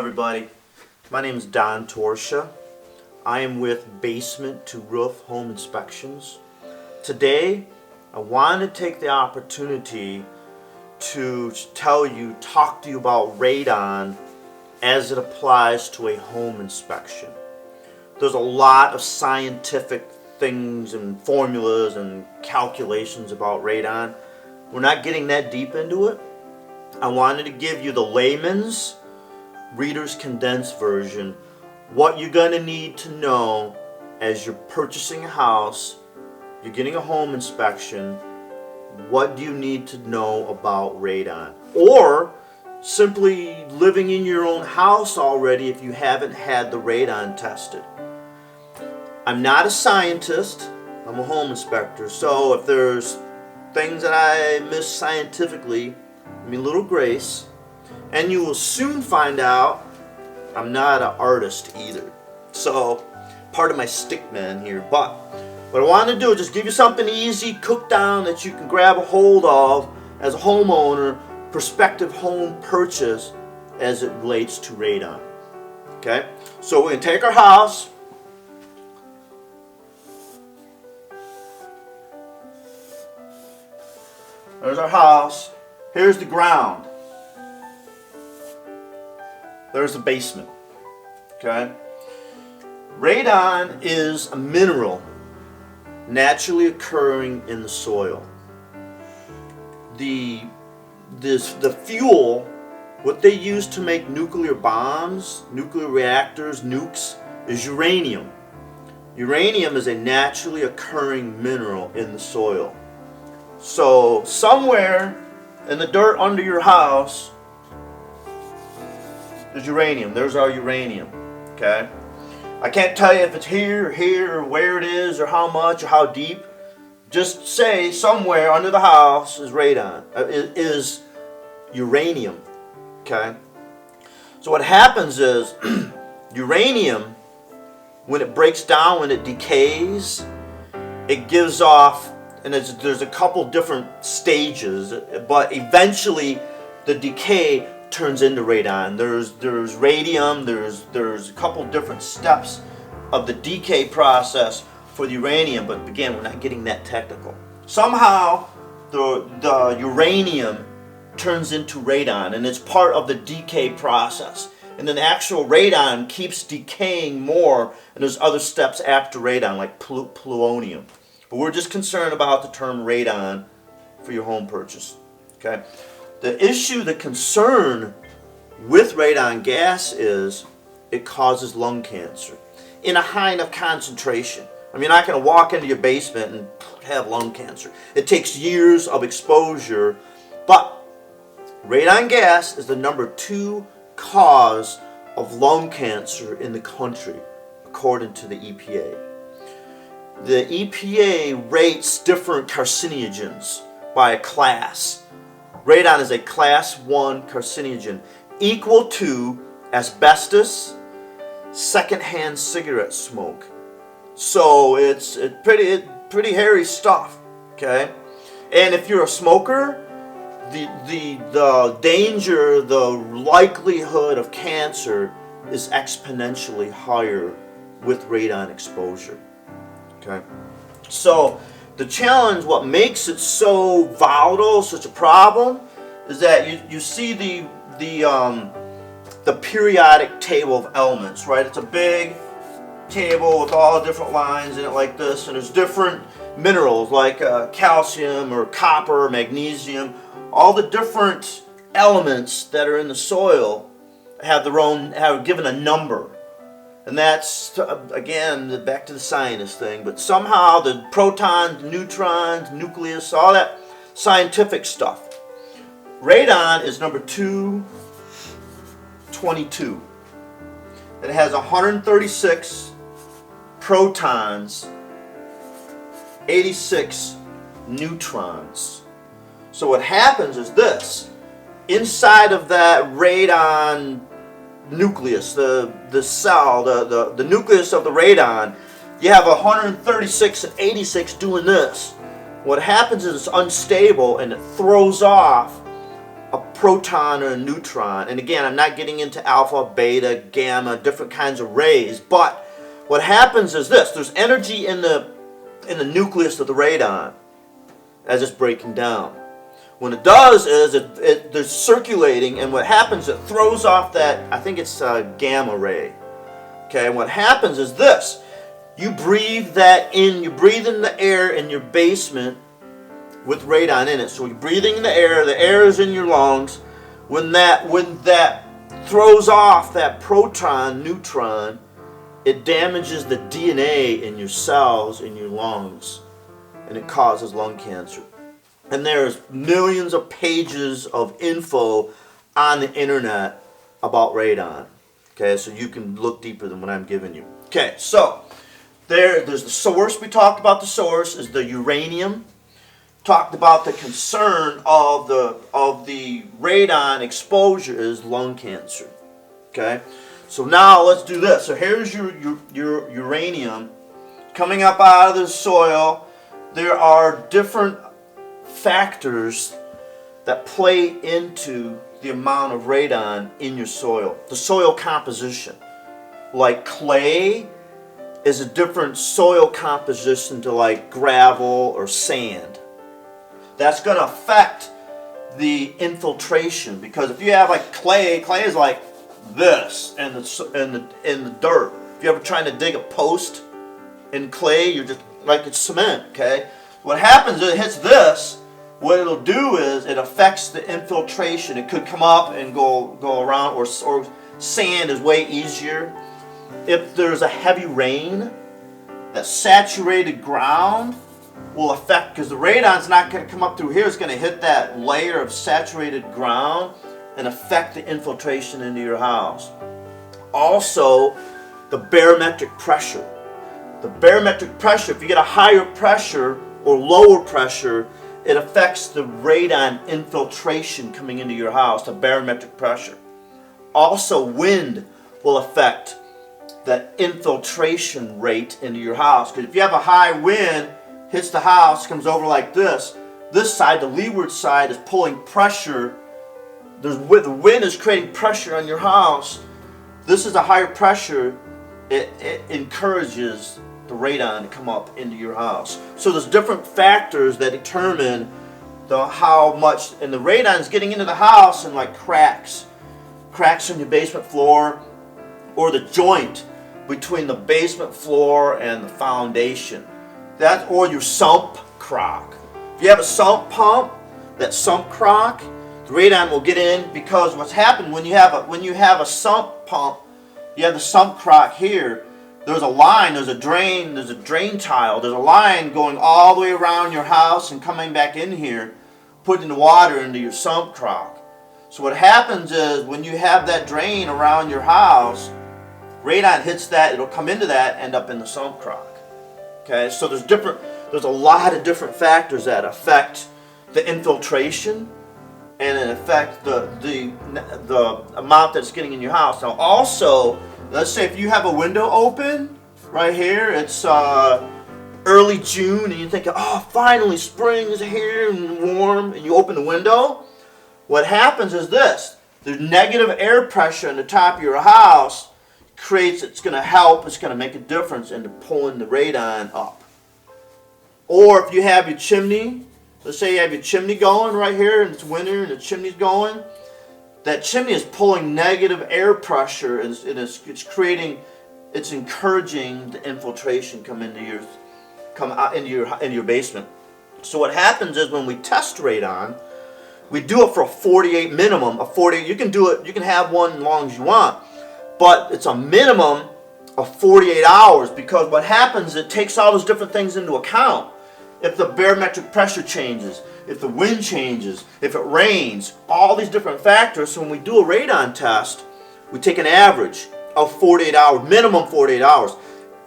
everybody. My name is Don Torsha. I am with Basement to Roof Home Inspections. Today, I want to take the opportunity to talk to you about radon as it applies to a home inspection. There's a lot of scientific things and formulas and calculations about radon. We're not getting that deep into it. I wanted to give you the layman's, reader's condensed version, what you're going to need to know as you're purchasing a house, you're getting a home inspection, what do you need to know about radon? Or simply living in your own house already if you haven't had the radon tested. I'm not a scientist, I'm a home inspector, so if there's things that I miss scientifically, give me a little grace. And you will soon find out I'm not an artist either. So, part of my stick man here. But what I want to do is just give you something easy, cooked down, that you can grab a hold of as a homeowner, prospective home purchase as it relates to radon. Okay? So we're going to take our house. There's our house. Here's the ground. There's the basement. Okay? Radon is a mineral naturally occurring in the soil. The fuel, what they use to make nuclear bombs, nuclear reactors, nukes, is uranium. Uranium is a naturally occurring mineral in the soil. So somewhere in the dirt under your house, there's uranium. There's our uranium. Okay? I can't tell you if it's here, or where it is, or how much, or how deep. Just say somewhere under the house is radon. Is uranium. Okay? So what happens is uranium, when it breaks down, when it decays, it gives off, and there's a couple different stages, but eventually the decay turns into radon. There's radium, there's a couple different steps of the decay process for the uranium, but again, we're not getting that technical. Somehow the uranium turns into radon, and it's part of the decay process. And then the actual radon keeps decaying more, and there's other steps after radon, like plutonium. But we're just concerned about the term radon for your home purchase. Okay? The issue, the concern with radon gas is it causes lung cancer in a high enough concentration. I mean, you're not going to walk into your basement and have lung cancer. It takes years of exposure, but radon gas is the #2 cause of lung cancer in the country, according to the EPA. The EPA rates different carcinogens by a class. Radon is a class 1 carcinogen, equal to asbestos, secondhand cigarette smoke. So it's pretty hairy stuff. Okay, and if you're a smoker, the danger, the likelihood of cancer is exponentially higher with radon exposure. Okay, so the challenge, what makes it so volatile, such a problem, is that you see the periodic table of elements, right? It's a big table with all the different lines in it like this, and there's different minerals like calcium or copper, magnesium. All the different elements that are in the soil have given a number. And that's, again, back to the scientist thing, but somehow the protons, neutrons, nucleus, all that scientific stuff. Radon is number 222. It has 136 protons, 86 neutrons. So what happens is this. Inside of that radon nucleus, the cell, the nucleus of the radon, you have 136 and 86 doing this. What happens is it's unstable and it throws off a proton or a neutron. And again, I'm not getting into alpha, beta, gamma, different kinds of rays, but what happens is this: there's energy in the nucleus of the radon as it's breaking down. When it does is there's circulating, and what happens, it throws off that, I think it's a gamma ray. Okay, and what happens is this: you breathe that in, you breathe in the air in your basement with radon in it. So you're breathing in the air is in your lungs. When that throws off that proton, neutron, it damages the DNA in your cells in your lungs, and it causes lung cancer. And there's millions of pages of info on the internet about radon. Okay, so you can look deeper than what I'm giving you. Okay, so there's the source. We talked about the source is the uranium. Talked about the concern of the radon exposure is lung cancer. Okay, so now let's do this. So here's your uranium coming up out of the soil. There are different factors that play into the amount of radon in your soil. The soil composition, like clay, is a different soil composition to like gravel or sand. That's going to affect the infiltration, because if you have like clay is like this in the dirt. If you're ever trying to dig a post in clay, you're just like it's cement. Okay, what happens is it hits this. What it'll do is it affects the infiltration. It could come up and go around, or sand is way easier. If there's a heavy rain, that saturated ground will affect, because the radon's not going to come up through here. It's going to hit that layer of saturated ground and affect the infiltration into your house. Also, the barometric pressure. The barometric pressure, if you get a higher pressure or lower pressure, it affects the radon infiltration coming into your house, the barometric pressure. Also, wind will affect the infiltration rate into your house. Because if you have a high wind, hits the house, comes over like this side, the leeward side, is pulling pressure. The wind is creating pressure on your house. This is a higher pressure. It encourages the radon to come up into your house. So there's different factors that determine how much, and the radon is getting into the house, and like cracks in your basement floor, or the joint between the basement floor and the foundation. Or your sump crock. If you have a sump pump, that sump crock, the radon will get in, because what's happened when you have a sump pump, you have the sump crock here. There's a line, there's a drain tile, there's a line going all the way around your house and coming back in here, putting the water into your sump crock. So what happens is when you have that drain around your house, radon hits that, it'll come into that, end up in the sump crock. Okay, so there's a lot of different factors that affect the infiltration and it affects the amount that's getting in your house. Now also, let's say if you have a window open right here, it's early June, and you think, oh, finally spring is here and warm, and you open the window. What happens is this: the negative air pressure in the top of your house it's going to help, it's going to make a difference into pulling the radon up. Or if you have your chimney, let's say you have your chimney going right here and it's winter and the chimney's going, that chimney is pulling negative air pressure, and it's encouraging the infiltration come into your basement. So what happens is when we test radon, we do it for a 48 minimum. You can do it, you can have one as long as you want, but it's a minimum of 48 hours, because what happens, it takes all those different things into account. If the barometric pressure changes, if the wind changes, if it rains, all these different factors. So when we do a radon test, we take an average of 48 hours, minimum 48 hours.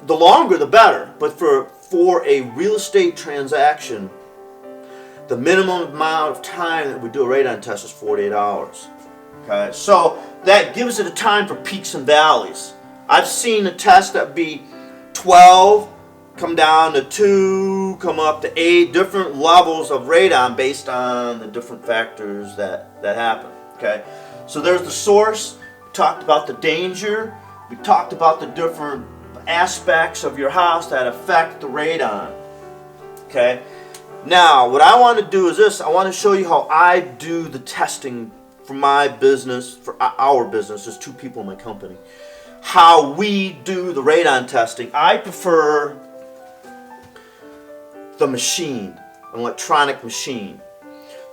The longer the better, but for a real estate transaction, the minimum amount of time that we do a radon test is 48 hours. Okay, so that gives it a time for peaks and valleys. I've seen a test that be 12, come down to 2, come up to 8, different levels of radon based on the different factors that happen. Okay, so there's the source. We talked about the danger. We talked about the different aspects of your house that affect the radon. Okay, now what I want to do is this. I want to show you how I do the testing for my business, for our business. There's 2 people in my company. How we do the radon testing. I prefer the machine, an electronic machine.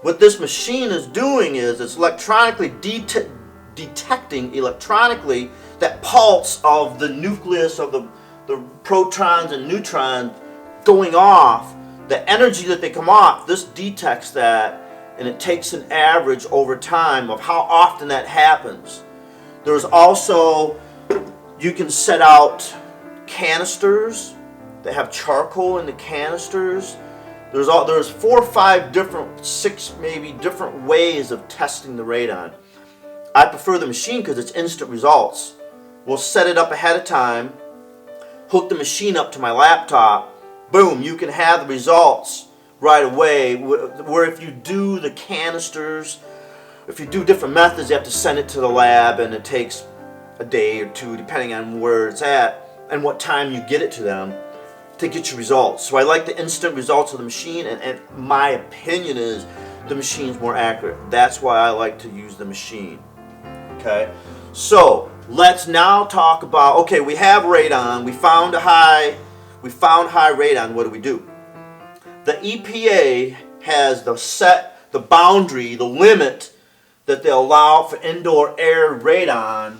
What this machine is doing is it's electronically detecting electronically that pulse of the nucleus of the protons and neutrons going off, the energy that they come off. This detects that, and it takes an average over time of how often that happens. There's also, you can set out canisters that have charcoal in the canisters. There's 4 or 5 different, 6 maybe different ways of testing the radon. I prefer the machine because it's instant results. We'll set it up ahead of time, hook the machine up to my laptop, boom, you can have the results right away. Where if you do the canisters, if you do different methods, you have to send it to the lab, and it takes a day or 2 depending on where it's at and what time you get it to them to get your results. So I like the instant results of the machine, and my opinion is the machine's more accurate. That's why I like to use the machine. Okay, so let's now talk about, okay, we have radon, we found high radon. What do? The EPA has the boundary, the limit that they allow for indoor air radon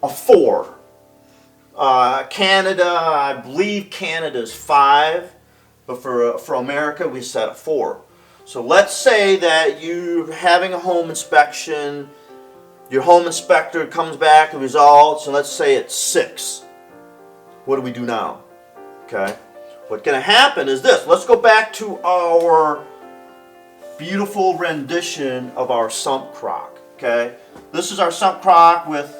of 4. Canada, I believe Canada is 5, but for America we set at 4. So let's say that you're having a home inspection, your home inspector comes back with results, and let's say it's 6. What do we do now? Okay, what's going to happen is this. Let's go back to our beautiful rendition of our sump crock. Okay, this is our sump crock with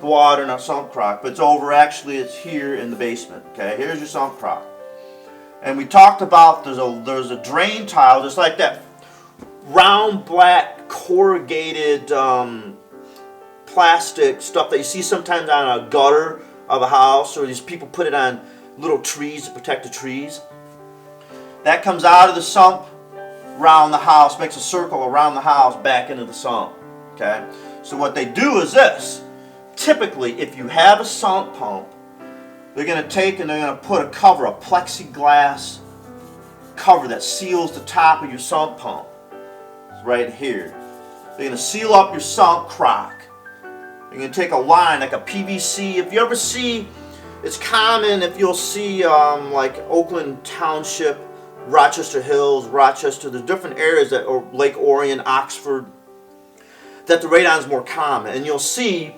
the water in our sump crock, but it's here in the basement. Okay, here's your sump crock, and we talked about there's a drain tile just like that, round black corrugated plastic stuff that you see sometimes on a gutter of a house, or these people put it on little trees to protect the trees. That comes out of the sump around the house, makes a circle around the house back into the sump. Okay, so what they do is this. Typically, if you have a sump pump, they're going to take and they're going to put a cover, a plexiglass cover that seals the top of your sump pump. It's right here. They're going to seal up your sump crock. You're going to take a line like a PVC. If you ever see, it's common if you'll see like Oakland Township, Rochester Hills, Rochester, there's different areas that, or Lake Orion, Oxford, that the radon is more common. And you'll see,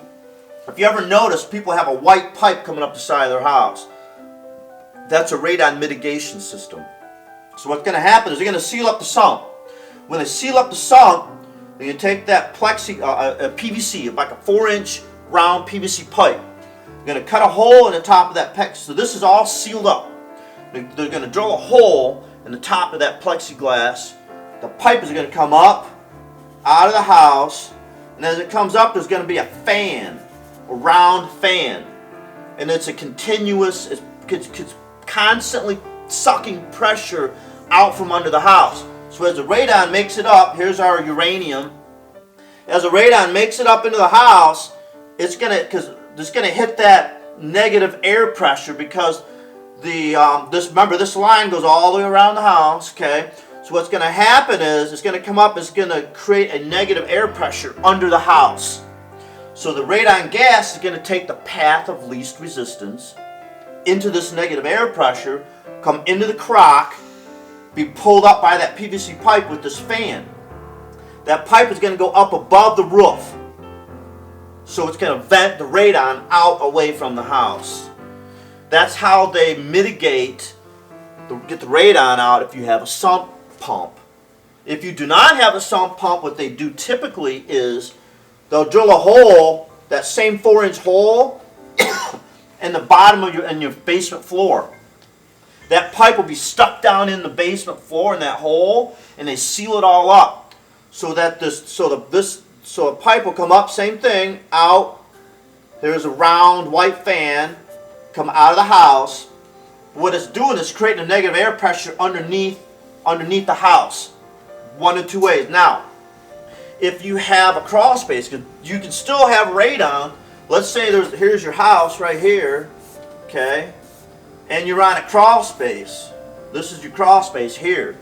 if you ever notice, people have a white pipe coming up the side of their house. That's a radon mitigation system. So what's going to happen is they're going to seal up the sump. When they seal up the sump, they're going to take that PVC, like a 4-inch round PVC pipe. They're going to cut a hole in the top of that pipe. So this is all sealed up. They're going to drill a hole in the top of that plexiglass. The pipe is going to come up out of the house, and as it comes up, there's going to be a fan, a round fan, and it's a continuous, it's constantly sucking pressure out from under the house. So as the radon makes it up, here's our uranium. As the radon makes it up into the house, it's going to hit that negative air pressure because this line goes all the way around the house. Okay, so what's going to happen is it's going to come up, it's going to create a negative air pressure under the house. So the radon gas is going to take the path of least resistance into this negative air pressure, come into the crock, be pulled up by that PVC pipe with this fan. That pipe is going to go up above the roof. So it's going to vent the radon out away from the house. That's how they mitigate, get the radon out if you have a sump pump. If you do not have a sump pump, what they do typically is they'll drill a hole, that same 4-inch hole, in the bottom of your basement floor. That pipe will be stuck down in the basement floor in that hole, and they seal it all up. so that so a pipe will come up, same thing, out. There's a round white fan come out of the house. What it's doing is creating a negative air pressure underneath the house. One of two ways. Now, if you have a crawl space, you can still have radon. Let's say here's your house right here, okay, and you're on a crawl space. This is your crawl space here.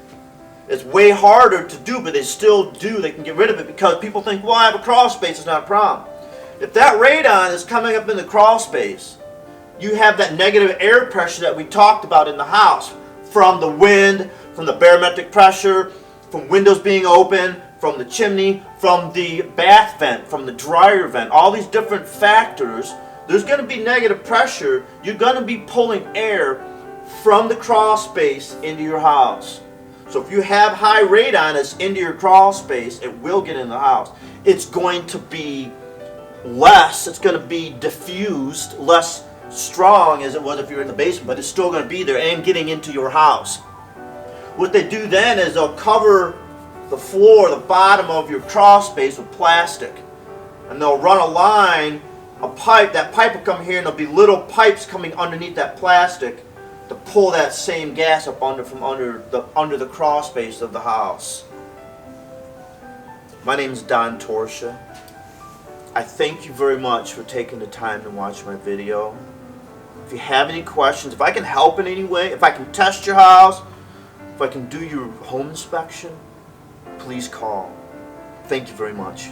It's way harder to do, but they still do. They can get rid of it because people think, well, I have a crawl space, it's not a problem. If that radon is coming up in the crawl space, you have that negative air pressure that we talked about in the house, from the wind, from the barometric pressure, from windows being open, from the chimney, from the bath vent, from the dryer vent, all these different factors. There's going to be negative pressure. You're going to be pulling air from the crawl space into your house. So if you have high radon that's into your crawl space, it will get in the house. It's going to be less, it's going to be diffused, less strong as it was if you're in the basement, but it's still going to be there and getting into your house. What they do then is they'll cover the floor, the bottom of your crawl space with plastic, and they'll run a line, a pipe. That pipe will come here, and there'll be little pipes coming underneath that plastic to pull that same gas up from under the crawl space of the house. My name is Don Torsha. I thank you very much for taking the time to watch my video. If you have any questions, if I can help in any way, if I can test your house, if I can do your home inspection, please call. Thank you very much.